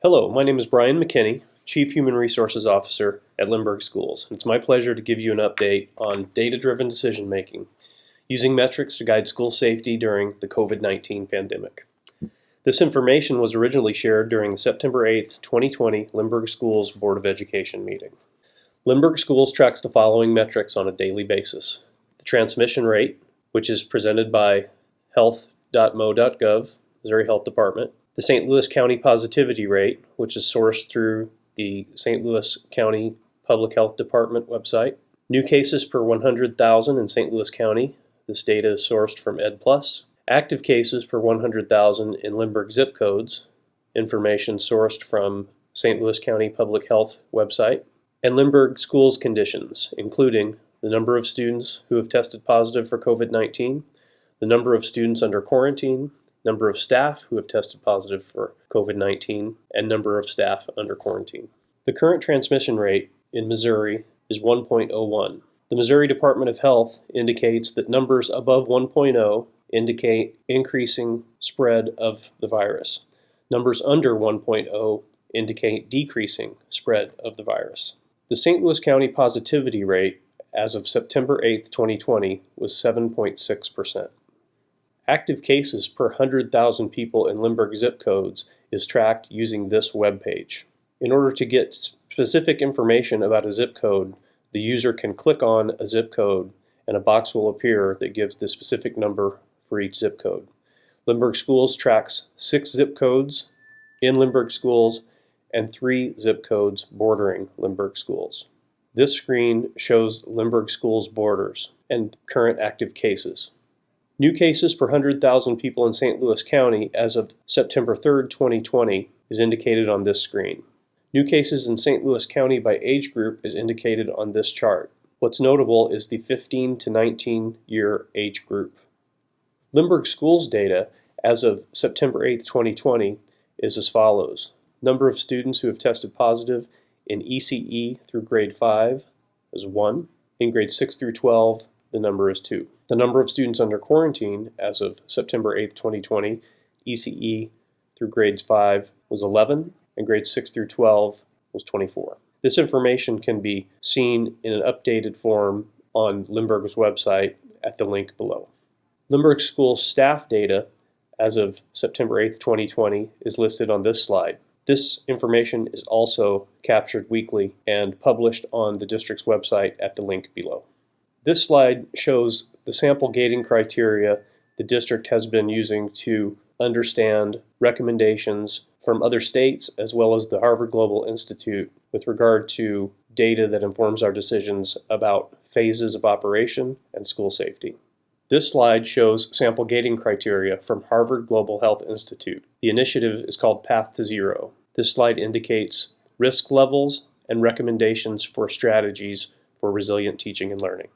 Hello, my name is Brian McKenney, Chief Human Resources Officer at Lindbergh Schools. It's my pleasure to give you an update on data-driven decision-making using metrics to guide school safety during the COVID-19 pandemic. This information was originally shared during the September 8, 2020 Lindbergh Schools Board of Education meeting. Lindbergh Schools tracks the following metrics on a daily basis. The transmission rate, which is presented by health.mo.gov, Missouri Health Department. The St. Louis County positivity rate, which is sourced through the St. Louis County Public Health Department website. New cases per 100,000 in St. Louis County. This data is sourced from EdPlus. Active cases per 100,000 in Lindbergh zip codes. Information sourced from St. Louis County Public Health website. And Lindbergh Schools conditions, including the number of students who have tested positive for COVID-19, the number of students under quarantine, number of staff who have tested positive for COVID-19, and number of staff under quarantine. The current transmission rate in Missouri is 1.01. The Missouri Department of Health indicates that numbers above 1.0 indicate increasing spread of the virus. Numbers under 1.0 indicate decreasing spread of the virus. The St. Louis County positivity rate as of September 8, 2020 was 7.6%. Active cases per 100,000 people in Lindbergh zip codes is tracked using this web page. In order to get specific information about a zip code, the user can click on a zip code and a box will appear that gives the specific number for each zip code. Lindbergh Schools tracks 6 zip codes in Lindbergh Schools and 3 zip codes bordering Lindbergh Schools. This screen shows Lindbergh Schools borders and current active cases. New cases per 100,000 people in St. Louis County as of September 3, 2020 is indicated on this screen. New cases in St. Louis County by age group is indicated on this chart. What's notable is the 15 to 19 year age group. Lindbergh Schools data as of September 8, 2020 is as follows. Number of students who have tested positive in ECE through grade 5 is 1. In grades 6 through 12, the number is 2. The number of students under quarantine as of September 8, 2020, ECE through grades 5 was 11, and grades 6 through 12 was 24. This information can be seen in an updated form on Lindbergh's website at the link below. Lindbergh Schools staff data as of September 8, 2020 is listed on this slide. This information is also captured weekly and published on the district's website at the link below. This slide shows the sample gating criteria the district has been using to understand recommendations from other states as well as the Harvard Global Institute with regard to data that informs our decisions about phases of operation and school safety. This slide shows sample gating criteria from Harvard Global Health Institute. The initiative is called Path to Zero. This slide indicates risk levels and recommendations for strategies for resilient teaching and learning.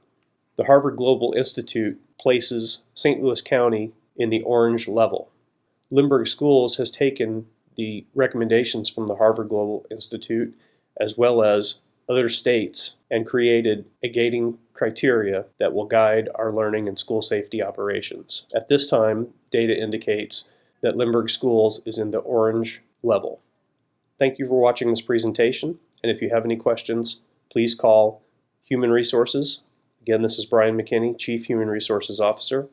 The Harvard Global Institute places St. Louis County in the orange level. Lindbergh Schools has taken the recommendations from the Harvard Global Institute as well as other states and created a gating criteria that will guide our learning and school safety operations. At this time, data indicates that Lindbergh Schools is in the orange level. Thank you for watching this presentation, and if you have any questions, please call Human Resources. Again, this is Brian McKenney, Chief Human Resources Officer,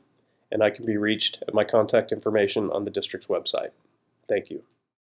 and I can be reached at my contact information on the district's website. Thank you.